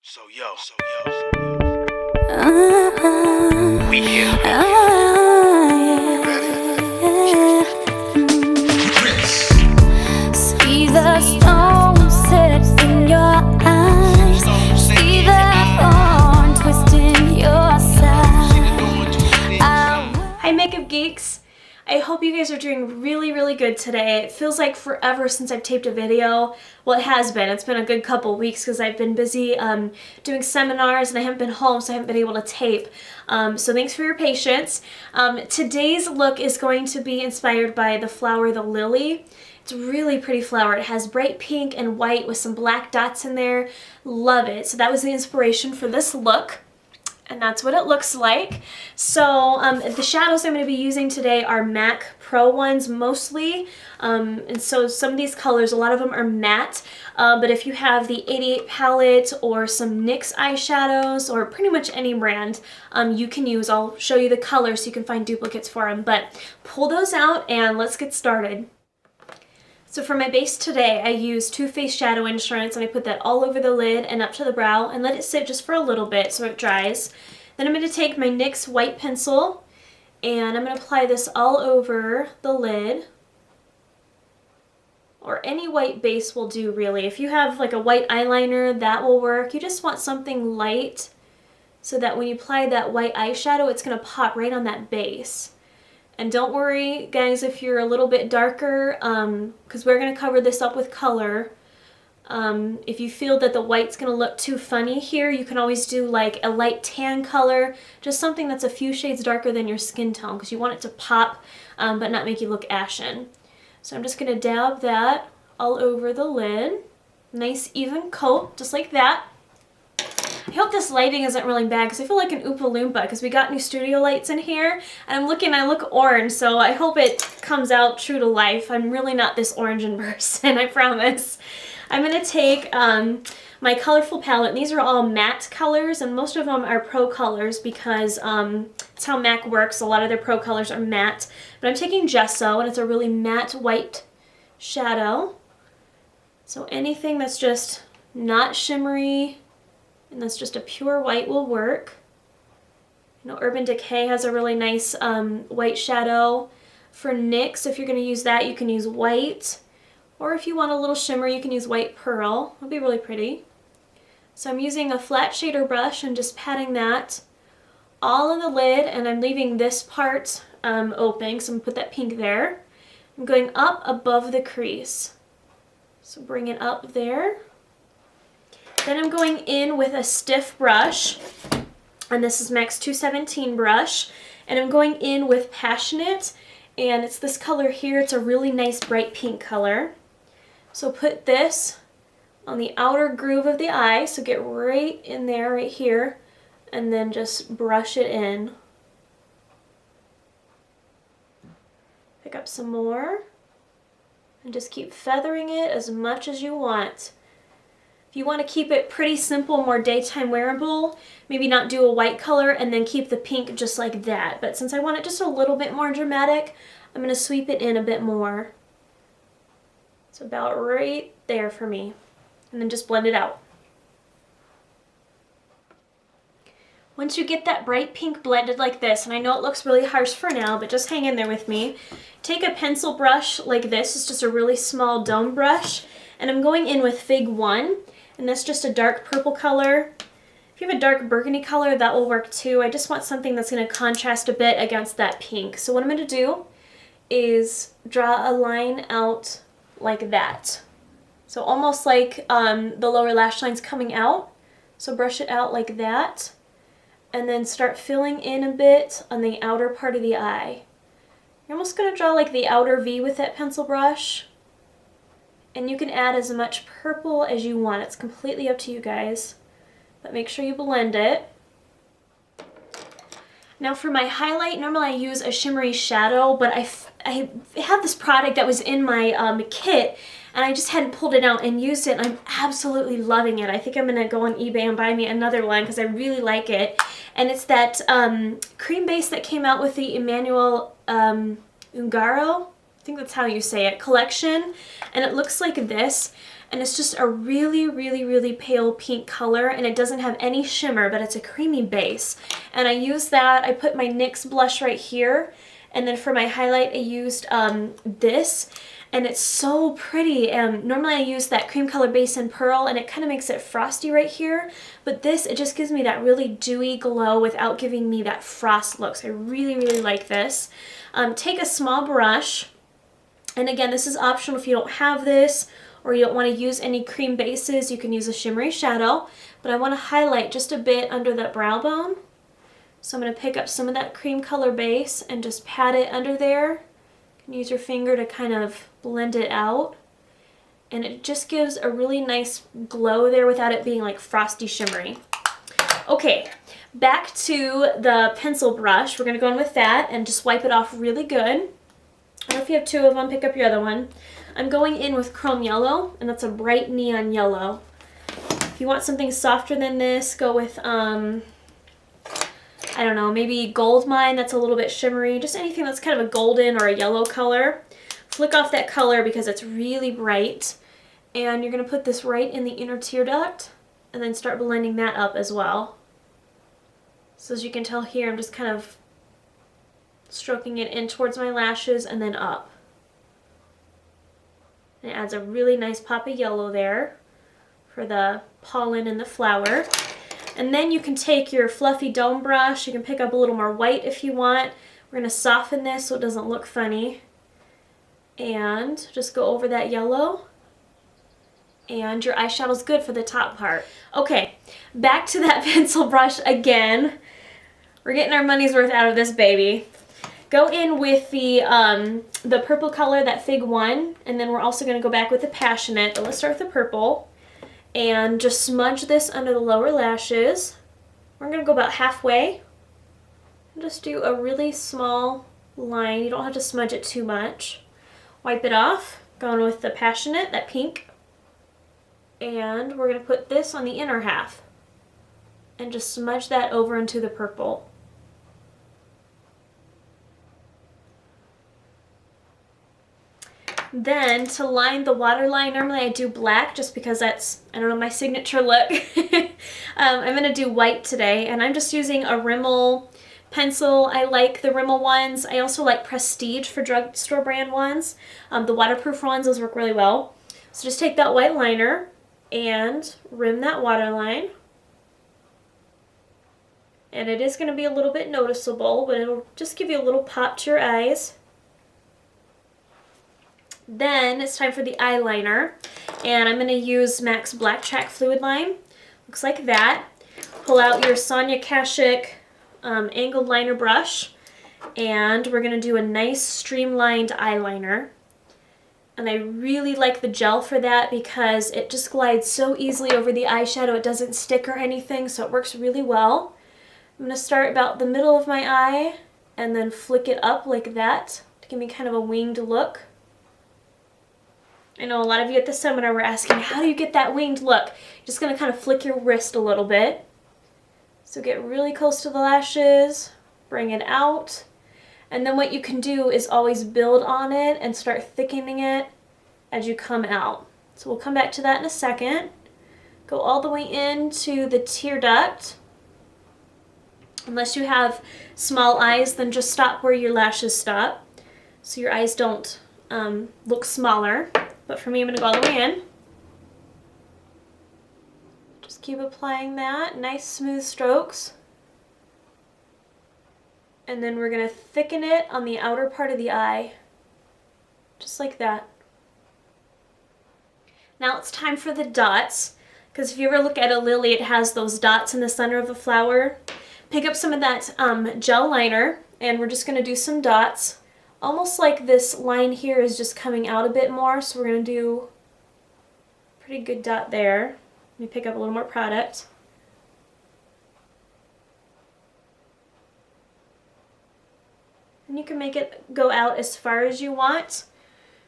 We here. See the stone set in your eyes. See the thorn twist in your side. Hi makeup geeks. I hope you guys are doing really good today. It feels like forever since I've taped a video. Well, it has been. It's been a good couple weeks because I've been busy doing seminars and I haven't been home, so I haven't been able to tape. So thanks for your patience. Today's look is going to be inspired by the flower, the lily. It's a really pretty flower. It has bright pink and white with some black dots in there. Love it. So that was the inspiration for this look. And that's what it looks like. So the shadows I'm going to be using today are MAC Pro ones mostly. And so some of these colors, a lot of them are matte. But if you have the 88 palette or some NYX eyeshadows or pretty much any brand, you can use. I'll show you the colors so you can find duplicates for them. But pull those out and let's get started. So for my base today, I used Too Faced Shadow Insurance and I put that all over the lid and up to the brow and let it sit just for a little bit so it dries. Then I'm going to take my NYX white pencil and I'm going to apply this all over the lid. Or any white base will do really. If you have like a white eyeliner, that will work. You just want something light so that when you apply that white eyeshadow, it's going to pop right on that base. And don't worry, guys, if you're a little bit darker, because we're going to cover this up with color. If you feel that the white's going to look too funny here, you can always do like a light tan color, just something that's a few shades darker than your skin tone, because you want it to pop, but not make you look ashen. So I'm just going to dab that all over the lid. Nice even coat, just like that. I hope this lighting isn't really bad because I feel like an Oompa Loompa because we got new studio lights in here and I look orange, so I hope it comes out true to life. I'm really not this orange in person, I promise. I'm going to take my colorful palette. These are all matte colors and most of them are pro colors because that's how MAC works. A lot of their pro colors are matte. But I'm taking gesso and it's a really matte white shadow. So anything that's just not shimmery and that's just a pure white will work. You know, Urban Decay has a really nice white shadow. For NYX, if you're going to use that, you can use white. Or if you want a little shimmer, you can use white pearl. It'll be really pretty. So I'm using a flat shader brush and just patting that all in the lid, and I'm leaving this part open, so I'm going to put that pink there. I'm going up above the crease. So bring it up there. Then I'm going in with a stiff brush, and this is MAC's 217 brush, and I'm going in with Passionate, and it's this color here. It's a really nice bright pink color. So put this on the outer groove of the eye, so get right in there, right here, and then just brush it in. Pick up some more, and just keep feathering it as much as you want. If you want to keep it pretty simple, more daytime wearable, maybe not do a white color and then keep the pink just like that. But since I want it just a little bit more dramatic, I'm going to sweep it in a bit more. It's about right there for me. And then just blend it out. Once you get that bright pink blended like this, and I know it looks really harsh for now, but just hang in there with me. Take a pencil brush like this. It's just a really small dome brush. And I'm going in with Fig 1. And that's just a dark purple color. If you have a dark burgundy color, that will work too. I just want something that's going to contrast a bit against that pink. So what I'm going to do is draw a line out like that. So almost like the lower lash line's coming out. So brush it out like that. And then start filling in a bit on the outer part of the eye. You're almost going to draw like the outer V with that pencil brush. And you can add as much purple as you want. It's completely up to you guys. But make sure you blend it. Now for my highlight, normally I use a shimmery shadow, but I have this product that was in my kit, and I just hadn't pulled it out and used it, and I'm absolutely loving it. I think I'm going to go on eBay and buy me another one because I really like it. And it's that cream base that came out with the Emmanuel Ungaro, I think that's how you say it, collection. And it looks like this. And it's just a really, really, really pale pink color, and it doesn't have any shimmer, but it's a creamy base. And I use that, I put my NYX blush right here, and then for my highlight I used this, and it's so pretty. Normally I use that cream color base in Pearl, and it kind of makes it frosty right here, but this, it just gives me that really dewy glow without giving me that frost look. So I really, really like this. Take a small brush, and again, this is optional if you don't have this, or you don't want to use any cream bases. You can use a shimmery shadow, but I want to highlight just a bit under that brow bone. So I'm going to pick up some of that cream color base and just pat it under there. You can use your finger to kind of blend it out. And it just gives a really nice glow there without it being like frosty shimmery. Okay, back to the pencil brush. We're going to go in with that and just wipe it off really good. Or if you have two of them, pick up your other one. I'm going in with Chrome Yellow, and that's a bright neon yellow. If you want something softer than this, go with I don't know, maybe Gold Mine, that's a little bit shimmery. Just anything that's kind of a golden or a yellow color. Flick off that color because it's really bright. And you're going to put this right in the inner tear duct and then start blending that up as well. So as you can tell here, I'm just kind of stroking it in towards my lashes and then up. And it adds a really nice pop of yellow there for the pollen and the flower. And then you can take your fluffy dome brush. You can pick up a little more white if you want. We're going to soften this so it doesn't look funny. And just go over that yellow. And your eyeshadow's good for the top part. Okay, back to that pencil brush again. We're getting our money's worth out of this baby. Go in with the purple color, that Fig 1, and then we're also going to go back with the Passionate, but let's start with the purple. And just smudge this under the lower lashes. We're going to go about halfway. And just do a really small line. You don't have to smudge it too much. Wipe it off. Going with the Passionate, that pink. And we're going to put this on the inner half. And just smudge that over into the purple. Then to line the waterline, normally I do black just because that's, I don't know, my signature look. I'm going to do white today, and I'm just using a Rimmel pencil. I like the Rimmel ones. I also like Prestige for drugstore brand ones. The waterproof ones, those work really well. So just take that white liner and rim that waterline. And it is going to be a little bit noticeable, but it'll just give you a little pop to your eyes. Then it's time for the eyeliner, and I'm going to use MAC's Black Track Fluid Line. Looks like that. Pull out your Sonia Kashuk angled liner brush, and we're going to do a nice streamlined eyeliner. And I really like the gel for that because it just glides so easily over the eyeshadow. It doesn't stick or anything, so it works really well. I'm going to start about the middle of my eye and then flick it up like that to give me kind of a winged look. I know a lot of you at the seminar were asking, how do you get that winged look? You're just going to kind of flick your wrist a little bit. So get really close to the lashes, bring it out, and then what you can do is always build on it and start thickening it as you come out. So we'll come back to that in a second. Go all the way into the tear duct. Unless you have small eyes, then just stop where your lashes stop so your eyes don't look smaller. But for me, I'm going to go all the way in. Just keep applying that. Nice smooth strokes. And then we're going to thicken it on the outer part of the eye. Just like that. Now it's time for the dots. Because if you ever look at a lily, it has those dots in the center of the flower. Pick up some of that gel liner, and we're just going to do some dots. Almost like this line here is just coming out a bit more, so we're going to do a pretty good dot there. Let me pick up a little more product. And you can make it go out as far as you want,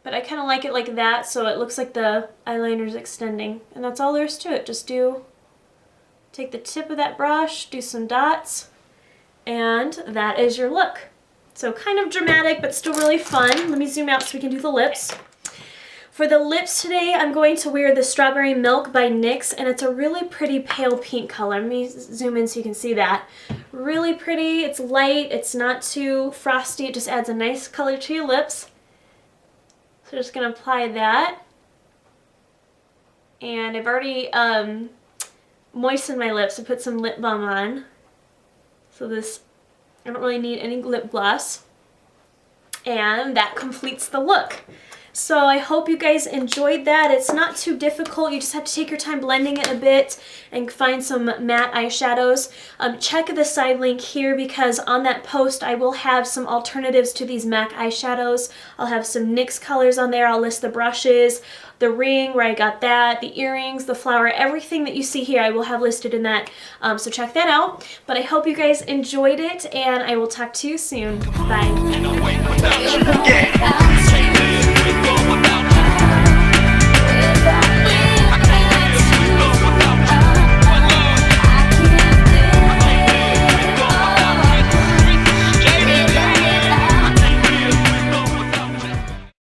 but I kind of like it like that so it looks like the eyeliner is extending. And that's all there is to it. Just take the tip of that brush, do some dots, and that is your look. So kind of dramatic, but still really fun. Let me zoom out so we can do the lips. For the lips today, I'm going to wear the Strawberry Milk by NYX, and it's a really pretty pale pink color. Let me zoom in so you can see that. Really pretty, it's light, it's not too frosty, it just adds a nice color to your lips. So just going to apply that. And I've already moistened my lips to put some lip balm on. So this, I don't really need any lip gloss. And that completes the look. So I hope you guys enjoyed that. It's not too difficult. You just have to take your time blending it a bit and find some matte eyeshadows. Check the side link here because on that post I will have some alternatives to these MAC eyeshadows. I'll have some NYX colors on there. I'll list the brushes, the ring where I got that, the earrings, the flower, everything that you see here I will have listed in that. So check that out. But I hope you guys enjoyed it and I will talk to you soon. Bye. Yeah.